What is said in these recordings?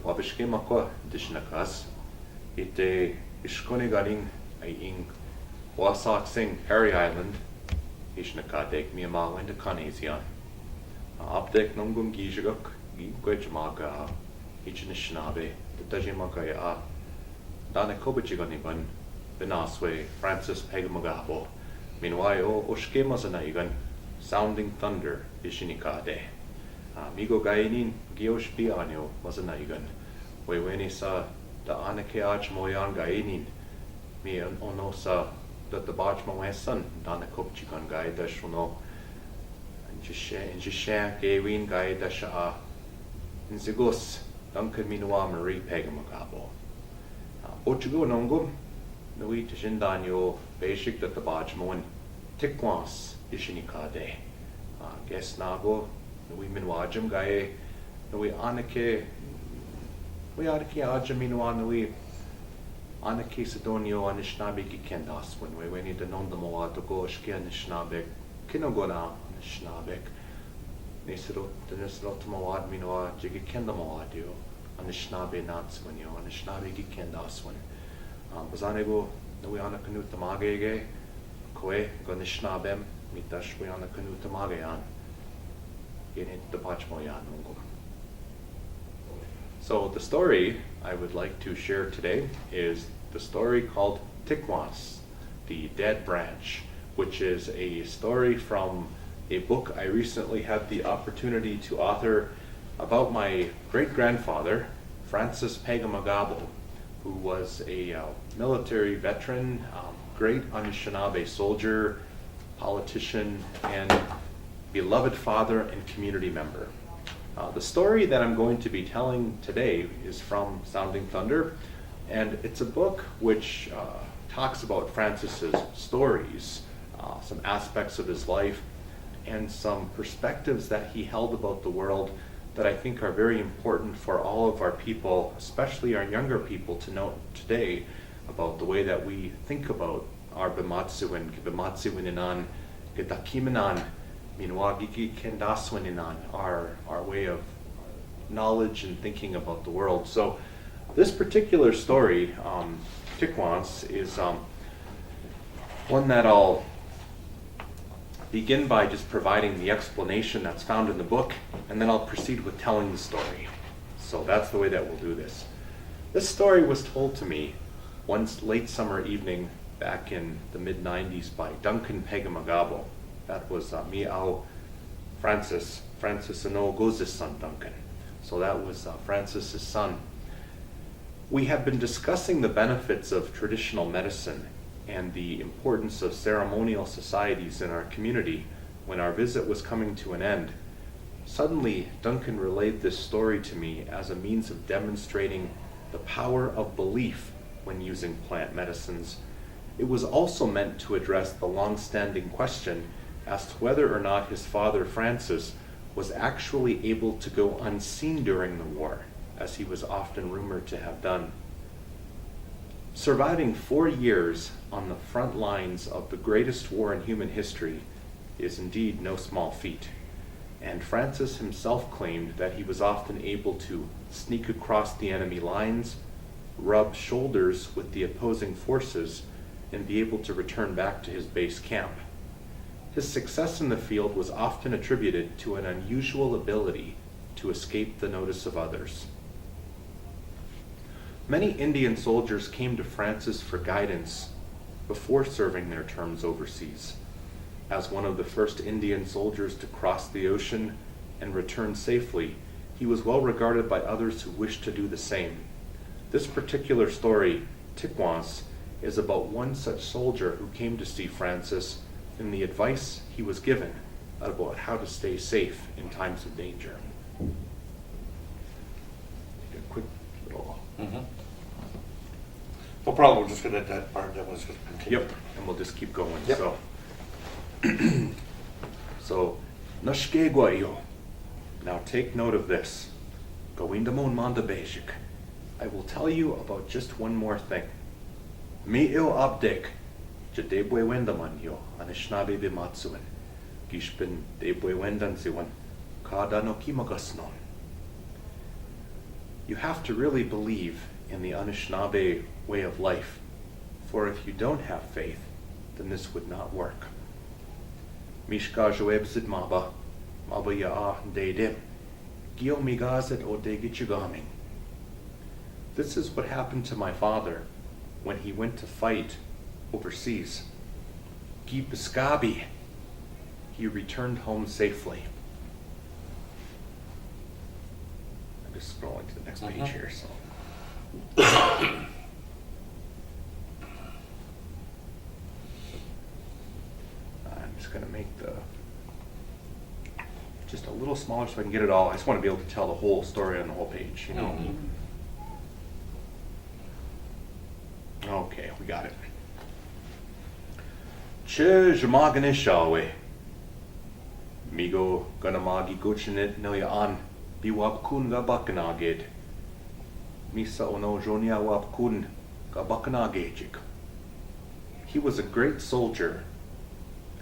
wabishkemako dishnakas, ite ishkonigaling ay ing wasak sing Harry Island, ishnakadek miyamawin de Canesian. Abdek nungum gijaguk, gijmaga, Anishinaabemowin, the Tajimaka, Dana Kobachiganiban, Benaswe, Francis Pegamagabo, meanwhile, Oshkemazanaigan, Sounding Thunder, Ishinikade. Migo Gainin, Giosh Bianio, Mazanaigan, Weweni sa, the Anakeaj Moyan Gainin, me onosa, that the Bajmawesan, Dana Kopchigan Gai Dashuno, and Jishan Gawin Gai Dasha, in Zigos, Duncan Minua Marie Pegamagabo. Ochigo Nongum, Nui Tishindanyo, Basic that the Bajmoin, Tikwaanz, Ishinikade. Guess Nago, Nui Minwajam Gae, Nui Anake, we Anake Ajaminua Nui, Anake Sidonio, Anishinaabe Kendas, when we need to know the Moa to go Shki Anishinaabe, Kinogona, Anishinaabe, Nisro, the Nisro Moad Minoa, Jiggy Kendamoadio, Anishinaabe Nats when you, Anishinaabe Kendas when. Bazanego, Nui Anakanut Magege, Koe, Ganishnaabem, Mitash, we Anakanut Magayan. So the story I would like to share today is the story called Tikwaanz, the Dead Branch, which is a story from a book I recently had the opportunity to author about my great-grandfather, Francis Pegamagabo, who was a military veteran, great Anishinaabe soldier, politician, and beloved father and community member. The story that I'm going to be telling today is from Sounding Thunder, and it's a book which talks about Francis's stories, some aspects of his life, and some perspectives that he held about the world that I think are very important for all of our people, especially our younger people, to know today about the way that we think about our Bimatsuwin, Bimatsuwininan, Gitakimanan, Minwagiki Kendaswininan, our way of knowledge and thinking about the world. So this particular story, Tikwaanz, is one that I'll begin by just providing the explanation that's found in the book, and then I'll proceed with telling the story. So that's the way that we'll do this. This story was told to me one late summer evening back in the mid-90s by Duncan Pegamagabo. That was Miao Francis Anogo's son, Duncan. So that was Francis's son. We had been discussing the benefits of traditional medicine and the importance of ceremonial societies in our community when our visit was coming to an end. Suddenly, Duncan relayed this story to me as a means of demonstrating the power of belief when using plant medicines. It was also meant to address the long-standing question as to whether or not his father, Francis, was actually able to go unseen during the war, as he was often rumored to have done. Surviving 4 years on the front lines of the greatest war in human history is indeed no small feat, and Francis himself claimed that he was often able to sneak across the enemy lines, rub shoulders with the opposing forces, and be able to return back to his base camp. His success in the field was often attributed to an unusual ability to escape the notice of others. Many Indian soldiers came to Francis for guidance before serving their terms overseas. As one of the first Indian soldiers to cross the ocean and return safely, he was well regarded by others who wished to do the same. This particular story, Tikwaanz, is about one such soldier who came to see Francis and the advice he was given about how to stay safe in times of danger. Take a quick little... No problem, we're just going to that part, that was just continue. Yep, and we'll just keep going. Yep. So, Nashkegwayo. Now take note of this. Gawindamon manda basic. I will tell you about just one more thing. Mi il abdek. Jadebwe wendaman yo, Anishinaabemowin. Gishpin debwe wendan siwan. Kada no kimagasnon. You have to really believe in the Anishinaabe way of life, for if you don't have faith, then this would not work. Mishka joebzid maba, maba ya'a dedim, gio migazet o degichugaming. This is what happened to my father when he went to fight overseas. Gipiskabi. He returned home safely. I'm just scrolling to the next page here. So. I'm just going to make the just a little smaller so I can get it all. I just want to be able to tell the whole story on the whole page. You know. Okay, we got it. Che jamaganishawe. Migo ganamagi guchinit no yaan biwapkun gabakanagid. Misa ono jonia wapkun gabakanagejik. He was a great soldier,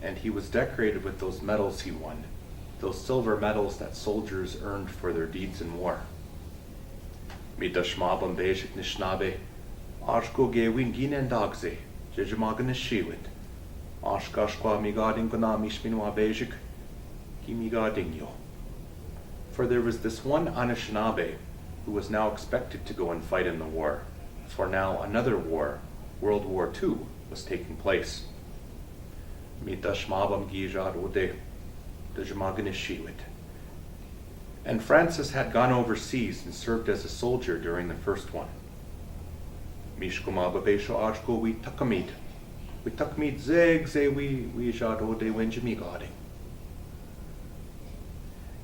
and he was decorated with those medals he won, those silver medals that soldiers earned for their deeds in war. Midashmabam bejik nishnabe, Aakode'ewin ginendagze, jejamaganishiwit. Ashkashkwa migading ganamishminwa bejik. For there was this one Anishinaabe who was now expected to go and fight in the war, for now another war, World War II, was taking place. And Francis had gone overseas and served as a soldier during the first one.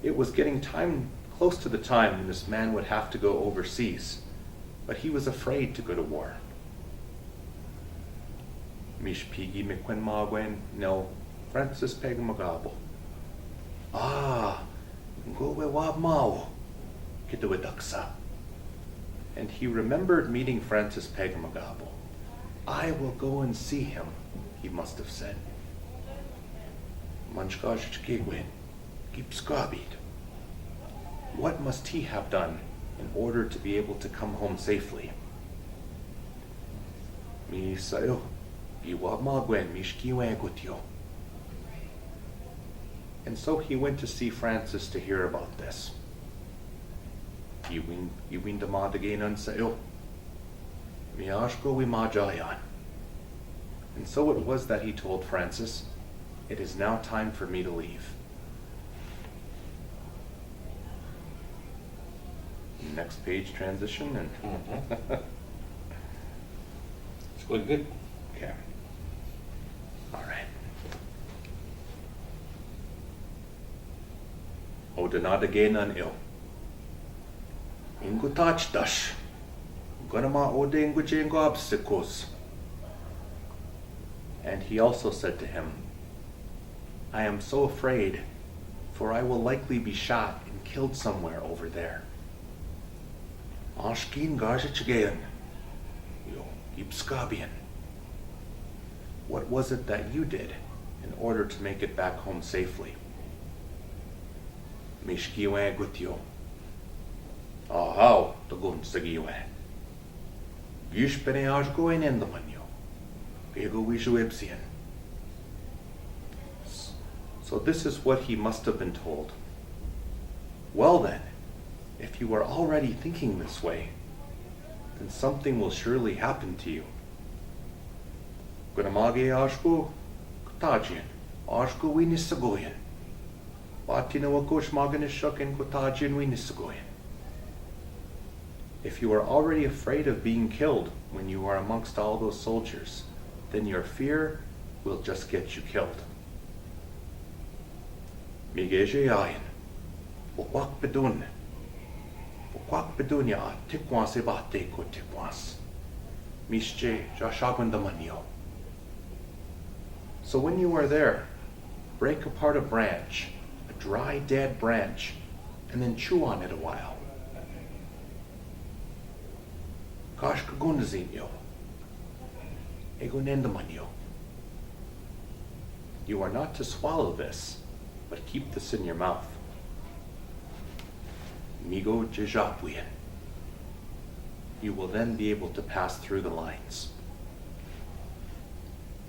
It was getting close to the time when this man would have to go overseas, but he was afraid to go to war. No, Francis Pegamagabo. And he remembered meeting Francis Pegamagabo. I will go and see him, he must have said. What must he have done in order to be able to come home safely? And so he went to see Francis to hear about this. And so it was that he told Francis, "It is now time for me to leave." Next page transition and It's going good. okay. All right. Odanadagenan il. Ingutach dash. Gonama odengujengo obstacles. And he also said to him, I am so afraid, for I will likely be shot and killed somewhere over there. Ashkin gajichgean. What was it that you did in order to make it back home safely? Mishkiwe gutyo. How the gun sagiwe. Gishpene ashgoin in the manyo. Ego wishu ipsian. So this is what he must have been told. Well then, if you are already thinking this way, then something will surely happen to you. Gunamage ashku kutajian, ashku winisagoyan. Batinawakosh maganishukin kutajian winisagoyan. If you are already afraid of being killed when you are amongst all those soldiers, then your fear will just get you killed. Migejeyayan, wakwak bedun. Wakwak bedunya Tikwaanz ibate ko Tikwaanz. Mishje jashagundamanyo. So when you are there, break apart a branch, a dry dead branch, and then chew on it a while. Kashkagundazinyo. Egonendamanyo. You are not to swallow this, but keep this in your mouth. Migo jejapwian. you will then be able to pass through the lines.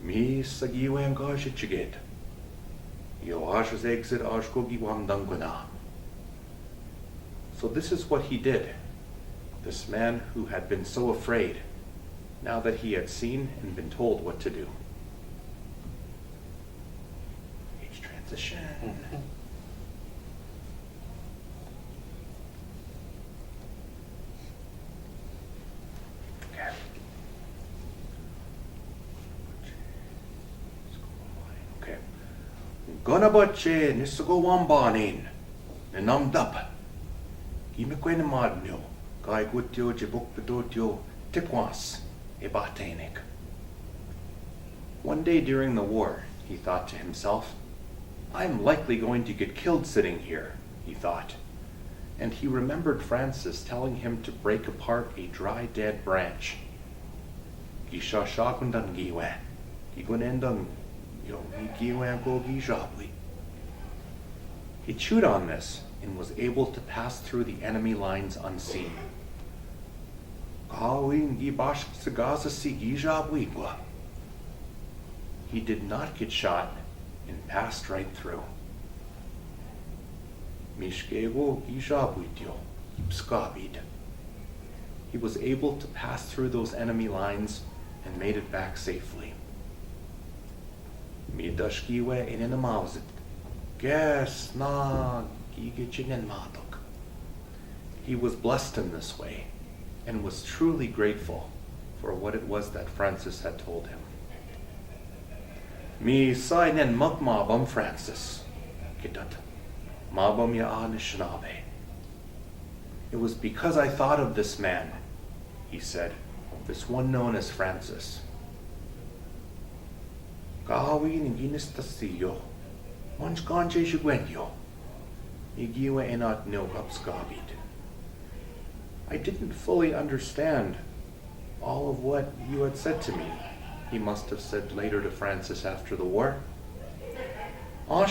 Mi sagiwen gashichiget. Yo ashas exit ashkogi wamdanguna. So this is what he did. This man who had been so afraid, now that he had seen and been told what to do. Page transition. Okay. Okay. Gonna butche nisugo wambanin. Nenamdap. Gimekwen madnyo. Gai gutyo jibukbedotyo Tikwaanz. One day during the war, he thought to himself, I'm likely going to get killed sitting here, he thought. And he remembered Francis telling him to break apart a dry, dead branch. He chewed on this and was able to pass through the enemy lines unseen. He did not get shot and passed right through. He was able to pass through those enemy lines and made it back safely. He was blessed in this way and was truly grateful for what it was that Francis had told him. Mi sainen mabam Francis. Kidat. Mabam ya Anishinaabemowin. It was because I thought of this man, he said, this one known as Francis. Aakode'ewin McInnis tasiyo. Munch ganje shugwenyo. Igiwe enat no upskabit. I didn't fully understand all of what you had said to me, he must have said later to Francis after the war. What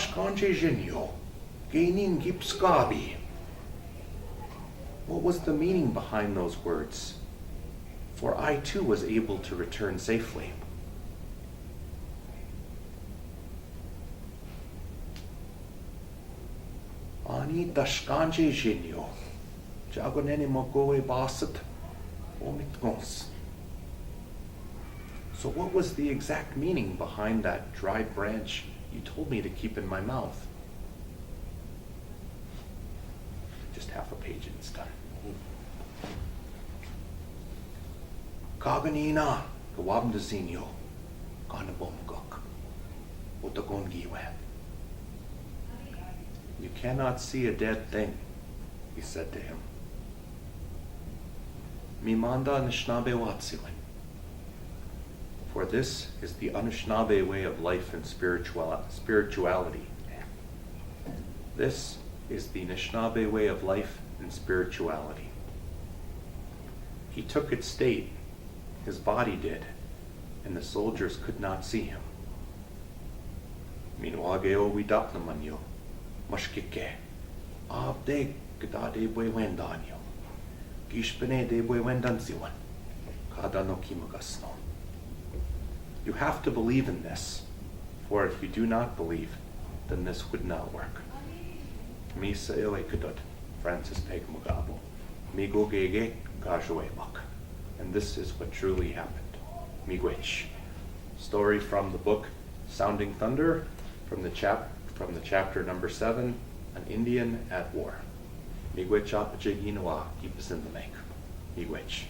was the meaning behind those words? For I too was able to return safely. Ani dashkanje jinyo. So what was the exact meaning behind that dried branch you told me to keep in my mouth? Just half a page and it's done. Kaganina, gawabdazinyo, ganabomgok, otagongiwe. You cannot see a dead thing, he said to him. Mimanda Anishinaabemowin. For this is the Anishinaabe way of life and spirituality. This is the Anishinaabe way of life and spirituality. He took its state, his body did, and the soldiers could not see him. Minwageo widapnamanyo, mashkike, abde gdade bwe wendanyo. You have to believe in this, for if you do not believe, then this would not work. Francis Peg Mugabo. And this is what truly happened. Miigwech. Story from the book Sounding Thunder, from the chapter number 7, An Indian at War. Miigwech apajiginawa, keep us in the make. Miigwech.